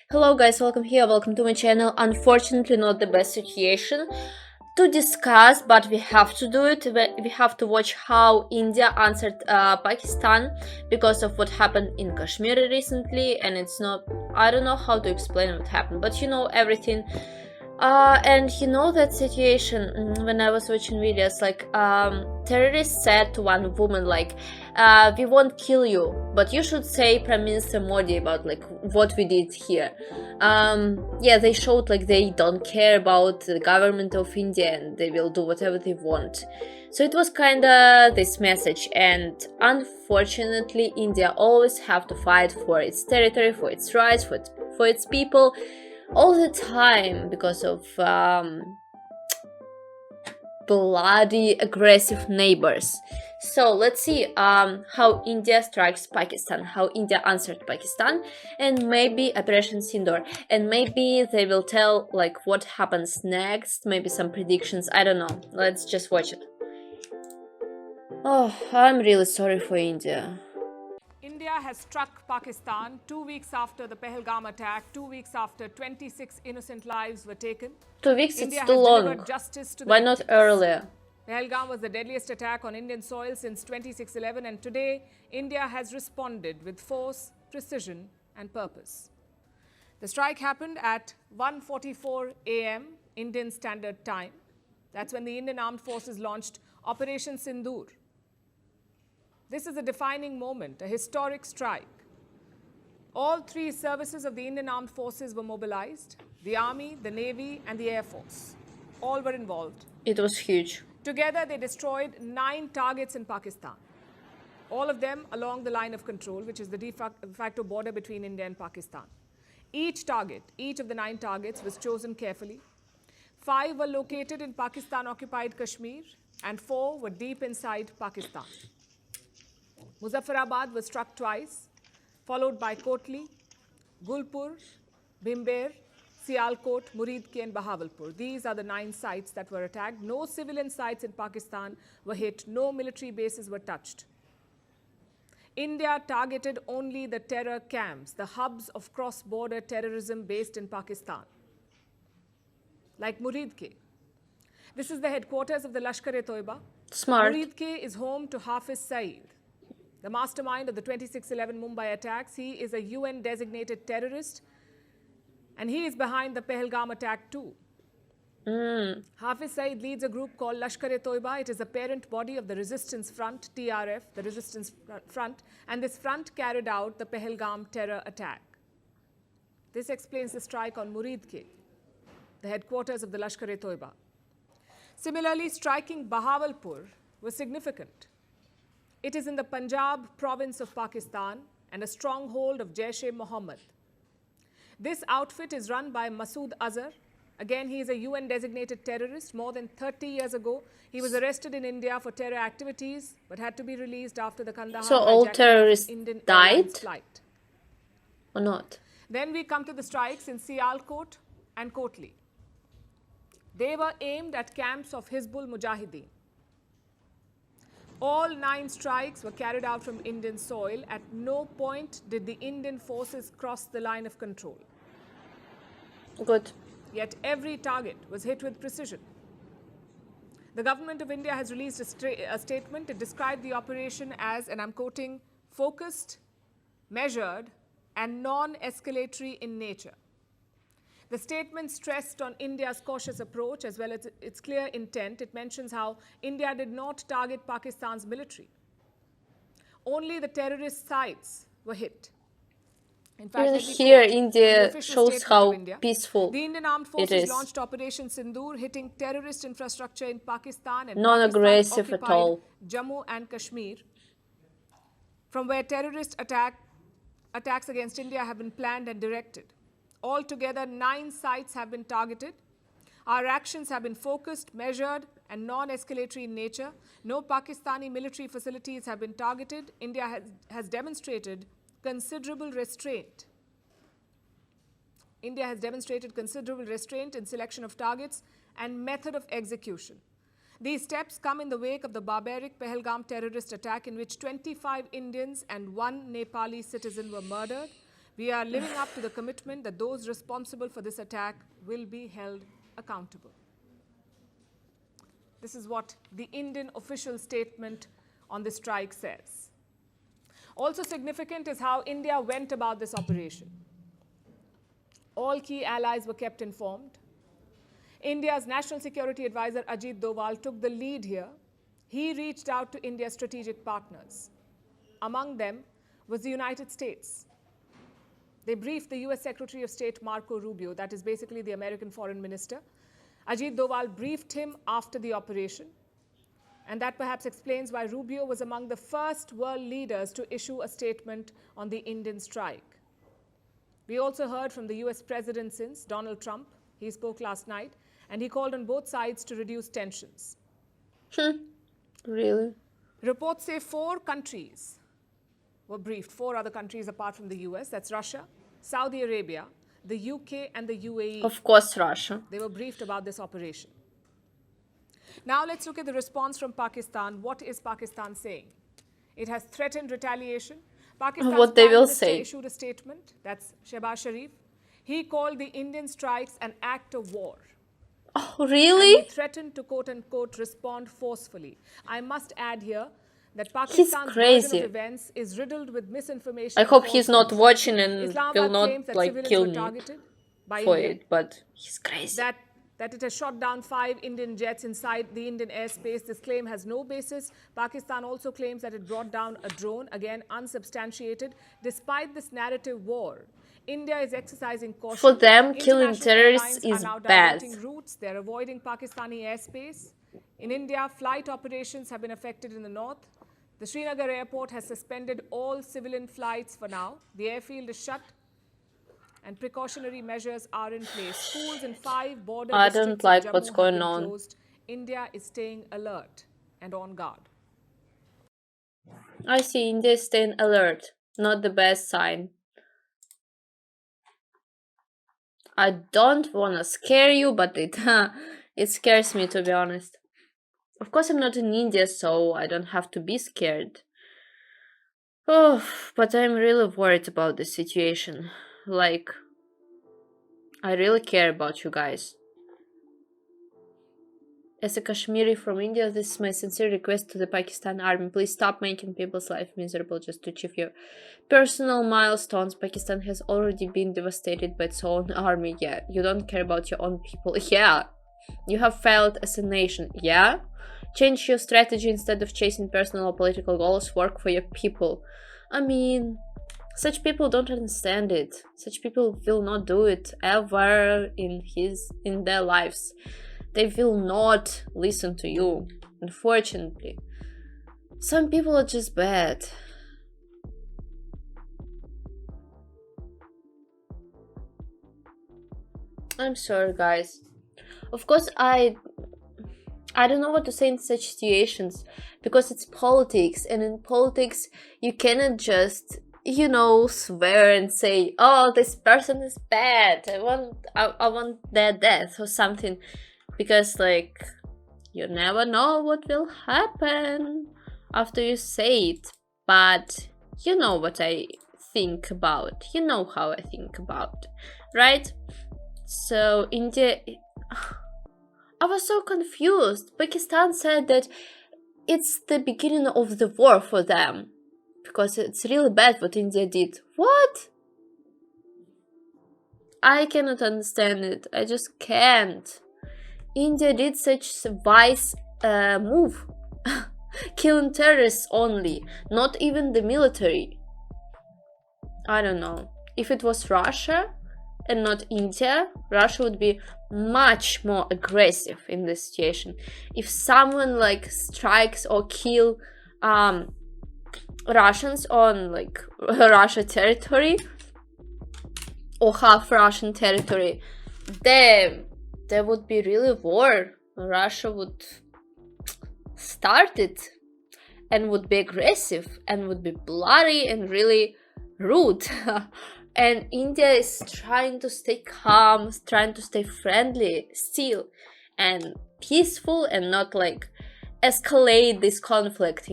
Hello guys, welcome here, welcome to my channel. Unfortunately, not the best situation to discuss, but we have to do it. We have to watch how India answered Pakistan because of what happened in Kashmir recently, and it's not, I don't know how to explain what happened, but you know everything. And you know that situation when I was watching videos, like terrorists said to one woman, like, we won't kill you, but you should say Prime Minister Modi about like what we did here. Yeah, they showed like they don't care about the government of India and they will do whatever they want. So it was kinda this message, and unfortunately, India always have to fight for its territory, for its rights, for its people all the time because of bloody aggressive neighbors. So let's see how India strikes Pakistan, how India answered Pakistan, and maybe Operation Sindoor, and maybe they will tell like what happens next, maybe some predictions, I don't know. Let's just watch it. Oh, I'm really sorry for India. India has struck Pakistan 2 weeks after the Pahalgam attack, 2 weeks after 26 innocent lives were taken. 2 weeks, India it's too has long. delivered justice to the Why not victims. earlier? Pahalgam was the deadliest attack on Indian soil since 2611, and today India has responded with force, precision, and purpose. The strike happened at 1:44 a.m. Indian Standard Time. That's when the Indian Armed Forces launched Operation Sindoor. This is a defining moment, a historic strike. All three services of the Indian Armed Forces were mobilized. The Army, the Navy, and the Air Force. All were involved. It was huge. Together, they destroyed 9 targets in Pakistan. All of them along the line of control, which is the de facto border between India and Pakistan. Each target, each of the 9 targets was chosen carefully. 5 were located in Pakistan-occupied Kashmir, and 4 were deep inside Pakistan. Muzaffarabad was struck twice, followed by Kotli, Gulpur, Bhimber, Sialkot, Muridke, and Bahawalpur. These are the 9 sites that were attacked. No civilian sites in Pakistan were hit. No military bases were touched. India targeted only the terror camps, the hubs of cross-border terrorism based in Pakistan, like Muridke. This is the headquarters of the Lashkar-e-Toiba. Smart. Muridke is home to Hafiz Saeed, the mastermind of the 2611 Mumbai attacks. He is a UN-designated terrorist, and he is behind the Pahalgam attack too. Hafiz Saeed leads a group called Lashkar-e-Toiba. It is a parent body of the Resistance Front, TRF, the Resistance Front, and this front carried out the Pahalgam terror attack. This explains the strike on Muridke, the headquarters of the Lashkar-e-Toiba. Similarly, striking Bahawalpur was significant. It is in the Punjab province of Pakistan and a stronghold of Jaish-e-Mohammed. This outfit is run by Masood Azhar. Again, he is a UN-designated terrorist. More than 30 years ago, he was arrested in India for terror activities, but had to be released after the Kandahar So all terrorists Indian died? flight. Or not? Then we come to the strikes in Sialkot and Kotli. They were aimed at camps of Hizbul Mujahideen. All 9 strikes were carried out from Indian soil. At no point did the Indian forces cross the line of control. Good. Yet every target was hit with precision. The government of India has released a statement to describe the operation as, and I'm quoting, focused, measured, and non-escalatory in nature. The statement stressed on India's cautious approach as well as its clear intent. It mentions how India did not target Pakistan's military. Only the terrorist sites were hit. In fact, Even here, India shows how peaceful the Indian Armed it Forces is. launched Operation Sindoor, hitting terrorist infrastructure in Pakistan and Non-aggressive at Pakistan-occupied all. Jammu and Kashmir, from where terrorist attacks against India have been planned and directed. Altogether, 9 sites have been targeted. Our actions have been focused, measured, and non-escalatory in nature. No Pakistani military facilities have been targeted. India has demonstrated considerable restraint. India has demonstrated considerable restraint in selection of targets and method of execution. These steps come in the wake of the barbaric Pahalgam terrorist attack in which 25 Indians and 1 Nepali citizen were murdered. We are living up to the commitment that those responsible for this attack will be held accountable. This is what the Indian official statement on the strike says. Also significant is how India went about this operation. All key allies were kept informed. India's National Security Advisor Ajit Doval took the lead here. He reached out to India's strategic partners. Among them was the United States. They briefed the US Secretary of State Marco Rubio, that is basically the American Foreign Minister. Ajit Doval briefed him after the operation. And that perhaps explains why Rubio was among the first world leaders to issue a statement on the Indian strike. We also heard from the US President since, Donald Trump. He spoke last night, and he called on both sides to reduce tensions. Really? Reports say 4 countries were briefed, 4 other countries apart from the US. That's Russia, Saudi Arabia, the UK, and the UAE. Of course, Russia. They were briefed about this operation. Now let's look at the response from Pakistan. What is Pakistan saying? It has threatened retaliation. Pakistan's What they Prime will Minister say. issued a statement. That's Shehbaz Sharif. He called the Indian strikes an act of war. Oh, And really? he threatened to quote-unquote respond forcefully. I must add here that Pakistan's version crazy. of events is riddled with misinformation. I and hope he's not falsehoods. watching and Islamabad will not claims that like civilians kill were me targeted by for India. it, but he's crazy. That it has shot down 5 Indian jets inside the Indian airspace. This claim has no basis. Pakistan also claims that it brought down a drone, again unsubstantiated. Despite this narrative war, India is exercising caution. For them, killing International terrorists airlines is are now bad. diverting routes. They're avoiding Pakistani airspace. In India, flight operations have been affected in the north. The Srinagar airport has suspended all civilian flights for now. The airfield is shut, and precautionary measures are in place. Schools in 5 border I districts don't of like Jammu what's have going been on. closed. India is staying alert and on guard. I see India is staying alert. Not the best sign. I don't wanna scare you, but it scares me, to be honest. Of course, I'm not in India, so I don't have to be scared. Oh, but I'm really worried about this situation. Like, I really care about you guys. As a Kashmiri from India, this is my sincere request to the Pakistan army. Please stop making people's life miserable just to achieve your personal milestones. Pakistan has already been devastated by its own army. Yeah, you don't care about your own people. Yeah, you have failed as a nation. Yeah, change your strategy. Instead of chasing personal or political goals, work for your people. I mean, such people don't understand it. Such people will not do it ever in their lives. They will not listen to you, unfortunately. Some people are just bad. I'm sorry, guys. Of course, I don't know what to say in such situations, because it's politics, and in politics you cannot just, swear and say, oh, this person is bad, I want their death or something, because like you never know what will happen after you say it. But you know what I think about, you know how I think about, right? So India, I was so confused. Pakistan said that it's the beginning of the war for them, because it's really bad what India did. What? I cannot understand it. I just can't. India did such a wise move. Killing terrorists only, not even the military. I don't know. If it was Russia and not India, Russia would be much more aggressive in this situation. If someone like strikes or kill Russians on like Russia territory or half Russian territory, then there would be really war. Russia would start it and would be aggressive and would be bloody and really rude. And India is trying to stay calm, trying to stay friendly still and peaceful, and not like escalate this conflict,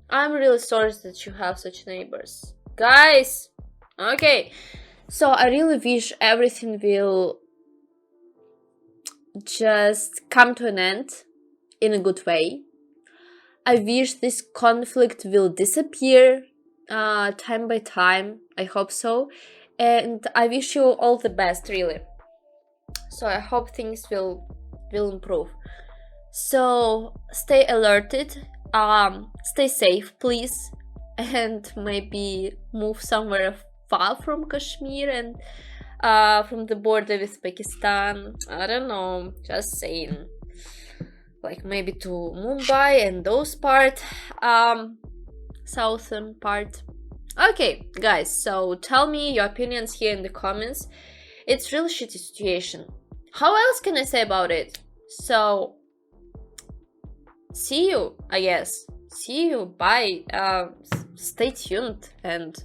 I'm really sorry that you have such neighbors. guys. Okay, so I really wish everything will just come to an end in a good way. I wish this conflict will disappear time by time. I hope so. And I wish you all the best, really. So I hope things will improve. So stay alerted, stay safe, please, and maybe move somewhere far from Kashmir and from the border with Pakistan. I don't know, just saying. Like maybe to Mumbai and those part, southern part. Okay, guys, so tell me your opinions here in the comments. It's really shitty situation. How else can I say about it? So, see you, I guess. See you, bye. Stay tuned, and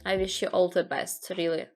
I wish you all the best, really.